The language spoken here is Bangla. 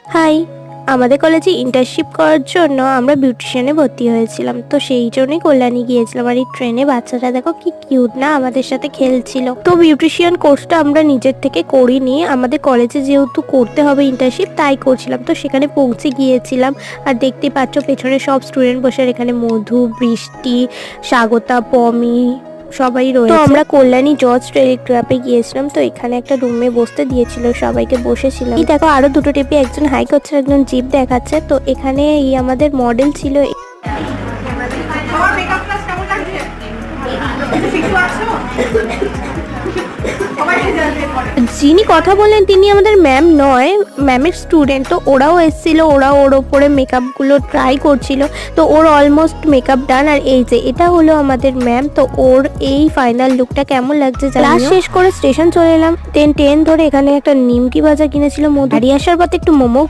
হাই, আমাদের কলেজে ইন্টার্নশিপ করার জন্য আমরা বিউটিশিয়ানে ভর্তি হয়েছিলাম, তো সেই জন্যই কল্যাণী গিয়েছিলাম। আর এই ট্রেনে বাচ্চাটা দেখো কি কিউট না, আমাদের সাথে খেলছিল। তো বিউটিশিয়ান কোর্সটা আমরা নিজের থেকে করিনি, আমাদের কলেজে যেহেতু করতে হবে ইন্টার্নশিপ তাই করছিলাম। তো সেখানে পৌঁছে গিয়েছিলাম, আর দেখতে পাচ্ছ পেছনে সব স্টুডেন্ট বসে, আর এখানে মধু, বৃষ্টি, স্বাগতা, পমি সবাই রয়েছে। তো আমরা কল্যাণী জর্জ টেলিগ্রাফে গিয়েছিলাম, তো এখানে একটা রুমে বসতে দিয়েছিল, সবাইকে বসেছিলাম। এই দেখো আরো দুটো টিপি, একজন হাই করছে, একজন জিপ দেখাচ্ছে। তো এখানে এই আমাদের মডেল ছিল। যিনি কথা বললেন তিনি আমাদের ম্যাম নয়, ম্যামের স্টুডেন্ট। তো ওরাও এসেছিল, ওরাও ওর ওপরে মেকআপগুলো ট্রাই করছিল। তো ওর অলমোস্ট মেকআপ ডান। আর এই যে এটা হলো আমাদের ম্যাম। তো ওর এই ফাইনাল লুকটা কেমন লাগছে ক্লাস শেষ করে স্টেশন চলে এলাম। ট্রেন ধরে এখানে একটা নিমকি ভাজা কিনেছিল মধু। বাড়ি আসার পথে একটু মোমো